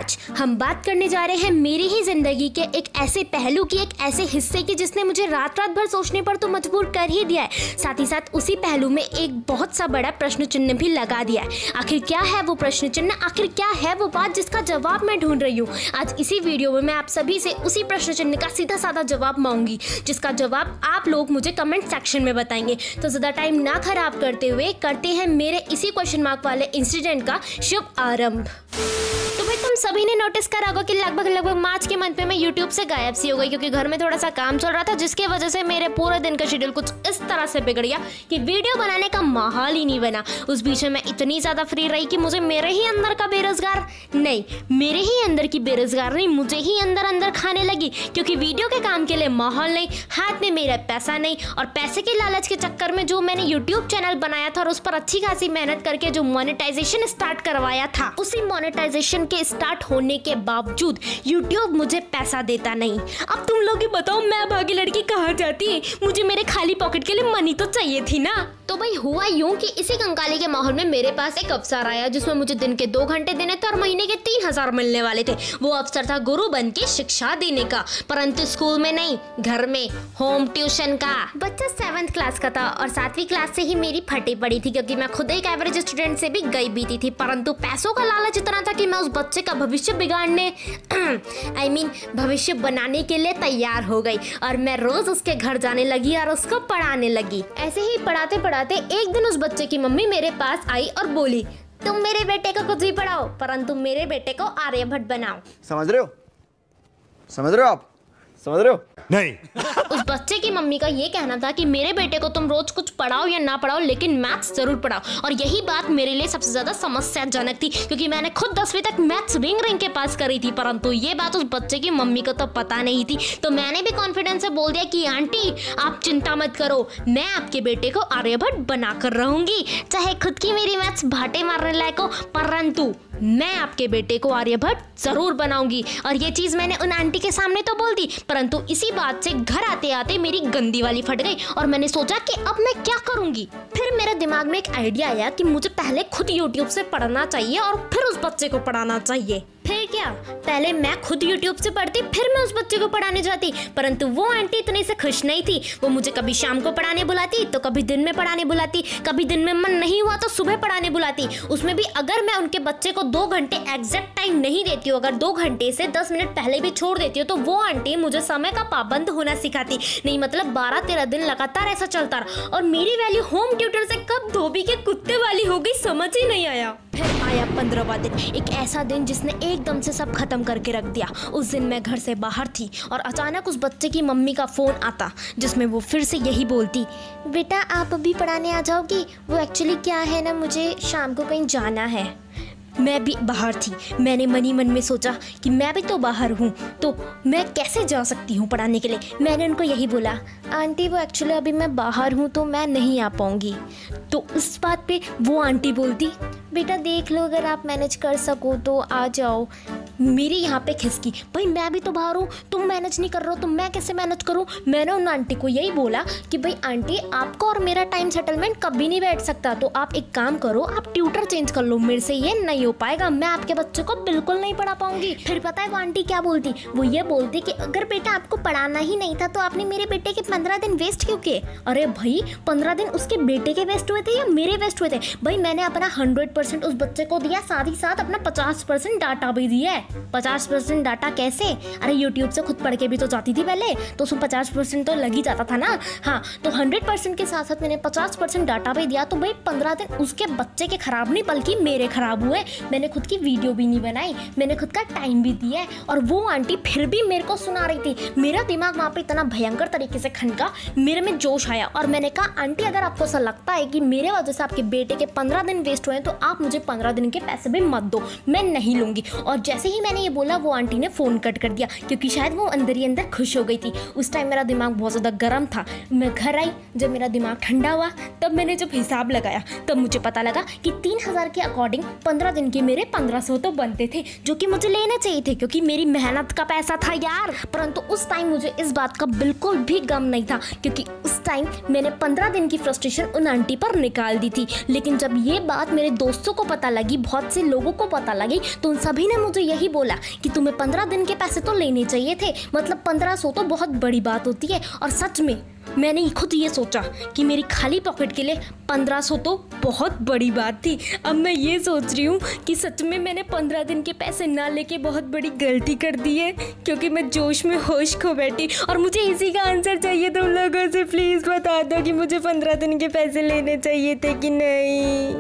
आज हम बात करने जा रहे हैं मेरी ही जिंदगी के एक ऐसे पहलू की, एक ऐसे हिस्से की जिसने मुझे रात रात भर सोचने पर तो मजबूर कर ही दिया है। साथ ही साथ उसी पहलू में एक बहुत सा बड़ा प्रश्न चिन्ह भी लगा दिया है। आखिर क्या है वो प्रश्न चिन्ह, आखिर क्या है वो बात जिसका जवाब मैं ढूंढ रही हूँ। आज इसी वीडियो में मैं आप सभी से उसी प्रश्न चिन्ह का सीधा साधा जवाब मांगूंगी, जिसका जवाब आप लोग मुझे कमेंट सेक्शन में बताएंगे। तो ज्यादा टाइम ना खराब करते हुए करते हैं मेरे इसी क्वेश्चन मार्क वाले इंसिडेंट का शुभ आरंभ। तो भाई तुम सभी ने नोटिस करा होगा कि लगभग मार्च के मंथ में मैं यूट्यूब से गायब सी हो गई, क्योंकि घर में थोड़ा सा काम चल रहा था, जिसके वजह से मेरे पूरे दिन का शेड्यूल कुछ इस तरह से बिगड़ गया कि वीडियो बनाने का माहौल ही नहीं बना। उस बीच में मैं इतनी ज्यादा फ्री रही कि मुझे मेरे ही अंदर का बेरोजगार नहीं, मेरे ही अंदर की बेरोजगार नहीं, मुझे ही अंदर अंदर खाने लगी, क्योंकि वीडियो के काम के लिए माहौल नहीं, हाथ में मेरा पैसा नहीं, और पैसे के लालच के चक्कर में जो मैंने यूट्यूब चैनल बनाया था और उस पर अच्छी खासी मेहनत करके जो मोनेटाइजेशन स्टार्ट करवाया था, उसी मोनेटाइजेशन के स्टार्ट होने के बावजूद YouTube मुझे पैसा देता नहीं। अब तुम लोग ही बताओ, मैं भागी लड़की कहाँ जाती, मुझे मेरे खाली पॉकेट के लिए मनी तो चाहिए थी ना। तो भाई हुआ यूं कि इसी कंकाली के माहौल में मेरे पास एक अवसर आया, जिसमें मुझे दिन के 2 घंटे देने थे और महीने के 3000 मिलने वाले थे। वो अवसर था गुरु बन के शिक्षा देने का, परंतु स्कूल में नहीं, घर में होम ट्यूशन का। बच्चा 7th क्लास का था और 7वीं क्लास से ही मेरी फटी पड़ी थी, क्योंकि मैं खुद एक एवरेज स्टूडेंट से भी गई बीती थी, परंतु पैसों का लालच इतना था कि मैं उस बच्चे का भविष्य बिगाड़ने भविष्य बनाने के लिए तैयार हो गई, और मैं रोज उसके घर जाने लगी और उसको पढ़ाने लगी। ऐसे ही पढ़ाते पढ़ाते एक दिन उस बच्चे की मम्मी मेरे पास आई और बोली, तुम मेरे बेटे को कुछ भी पढ़ाओ, परंतु मेरे बेटे को आर्यभट्ट बनाओ। समझ रहे हो आप? समझ रहे हो? नहीं। उस बच्चे की मम्मी का ये कहना था कि मेरे बेटे को तुम रोज कुछ पढ़ाओ या ना पढ़ाओ, लेकिन मैथ्स जरूर पढ़ाओ। और यही बात मेरे लिए सबसे ज्यादा समस्याजनक थी, क्योंकि मैंने खुद 10वीं तक मैथ्स विंग रैंक के पास करी थी, परंतु ये बात उस बच्चे की मम्मी को तो पता नहीं थी। तो मैंने भी कॉन्फिडेंस से बोल दिया कि आंटी आप चिंता मत करो, मैं आपके बेटे को आर्यभट्ट बना कर रहूंगी, चाहे खुद की मेरी मैथ्स भाटे मारने लायक हो, परंतु मैं आपके बेटे को आर्यभट्ट जरूर बनाऊंगी। और ये चीज मैंने उन आंटी के सामने तो बोल दी, परंतु इसी बात से घर आते आते मेरी गंदी वाली फट गई, और मैंने सोचा कि अब मैं क्या करूंगी। फिर मेरे दिमाग में एक आइडिया आया कि मुझे पहले खुद YouTube से पढ़ना चाहिए और फिर उस बच्चे को पढ़ाना चाहिए। फिर क्या, पहले मैं खुद YouTube से पढ़ती, फिर मैं उस बच्चे को पढ़ाने जाती, परंतु वो आंटी इतनी से खुश नहीं थी। वो मुझे कभी शाम को पढ़ाने बुलाती, तो कभी दिन में पढ़ाने बुलाती, कभी दिन में मन नहीं हुआ तो सुबह पढ़ाने बुलाती। उसमें भी अगर मैं उनके बच्चे को 2 घंटे एग्जैक्ट टाइम नहीं देती हूँ, अगर 2 घंटे से 10 मिनट पहले भी छोड़ देती हूँ, तो वो आंटी मुझे समय का पाबंद होना सिखाती नहीं। मतलब 12-13 दिन लगातार ऐसा चलता रहा, और मेरी वैल्यू होम ट्यूटर से कब धोबी के कुत्ते वाली हो गई समझ ही नहीं आया। फिर आया 15वां दिन, एक ऐसा दिन जिसने एकदम से सब खत्म करके रख दिया। उस दिन मैं घर से बाहर थी और अचानक उस बच्चे की मम्मी का फोन आता, जिसमें वो फिर से यही बोलती, बेटा आप अभी पढ़ाने आ जाओगी, वो एक्चुअली क्या है ना, मुझे शाम को कहीं जाना है। मैं भी बाहर थी। मैंने मनी मन में सोचा कि मैं भी तो बाहर हूँ, तो मैं कैसे जा सकती हूँ पढ़ाने के लिए। मैंने उनको यही बोला, आंटी वो एक्चुअली अभी मैं बाहर हूँ तो मैं नहीं आ पाऊँगी। तो उस बात पे वो आंटी बोलती, बेटा देख लो अगर आप मैनेज कर सको तो आ जाओ। मेरी यहाँ पे खिसकी, भाई मैं भी तो बाहर हूँ, तुम मैनेज नहीं कर रहे हो तो मैं कैसे मैनेज करूँ। मैंने उन आंटी को यही बोला कि भाई आंटी आपका और मेरा टाइम सेटलमेंट कभी नहीं बैठ सकता, तो आप एक काम करो, आप ट्यूटर चेंज कर लो, मेरे से ये नहीं हो पाएगा, मैं आपके बच्चे को बिल्कुल नहीं पढ़ा पाऊंगी। फिर पता है वो आंटी क्या बोलती, वो ये बोलती कि अगर बेटा आपको पढ़ाना ही नहीं था तो आपने मेरे बेटे के 15 दिन वेस्ट क्यों किए। अरे भाई 15 दिन उसके बेटे के वेस्ट हुए थे या मेरे वेस्ट हुए थे? भाई मैंने अपना 100% उस बच्चे को दिया, साथ ही साथ अपना 50% डाटा भी दिया है। 50% डाटा कैसे? अरे YouTube से खुद पढ़ के भी तो जाती थी पहले, तो उसमें 50% तो लग ही जाता था ना। हाँ, तो 100% के साथ साथ मैंने 50% डाटा भी दिया, तो भाई 15 दिन उसके बच्चे के खराब नहीं बल्कि मेरे खराब हुए। मैंने खुद की वीडियो भी नहीं बनाई, मैंने खुद का टाइम भी दिया है, और वो आंटी फिर भी मेरे को सुना रही थी। मेरा दिमाग वहाँ पे इतना भयंकर तरीके से खनका, मेरे में जोश आया, और मैंने कहा आंटी अगर आपको ऐसा लगता है कि मेरे वजह से आपके बेटे के 15 दिन वेस्ट हुए तो आप मुझे 15 दिन के पैसे भी मत दो, मैं नहीं लूंगी। और जैसे ही मैंने ये बोला वो आंटी ने फ़ोन कट कर दिया, क्योंकि शायद वो अंदर ही अंदर खुश हो गई थी। उस टाइम मेरा दिमाग बहुत ज़्यादा गर्म था। मैं घर आई, जब मेरा दिमाग ठंडा हुआ तब मैंने जब हिसाब लगाया तब मुझे पता लगा कि 3000 के अकॉर्डिंग 15 दिन के मेरे 1500 तो बनते थे, जो कि मुझे लेने चाहिए थे क्योंकि मेरी मेहनत का पैसा था यार। परंतु उस टाइम मुझे इस बात का बिल्कुल भी गम नहीं था, क्योंकि उस टाइम मैंने 15 दिन की फ्रस्ट्रेशन उन आंटी पर निकाल दी थी। लेकिन जब ये बात मेरे दोस्तों को पता लगी, बहुत से लोगों को पता लगी, तो उन सभी ने मुझे यही यही बोला कि तुम्हें 15 दिन के पैसे तो लेने चाहिए थे, मतलब 1500 तो बहुत बड़ी बात होती है। और सच में मैंने खुद ये सोचा कि मेरी खाली पॉकेट के लिए 1500 तो बहुत बड़ी बात थी। अब मैं ये सोच रही हूँ कि सच में मैंने 15 दिन के पैसे ना लेके बहुत बड़ी गलती कर दी है, क्योंकि मैं जोश में होश खो बैठी। और मुझे इसी का आंसर चाहिए, तुम लोगों से प्लीज़ बता दो कि मुझे 15 दिन के पैसे लेने चाहिए थे कि नहीं।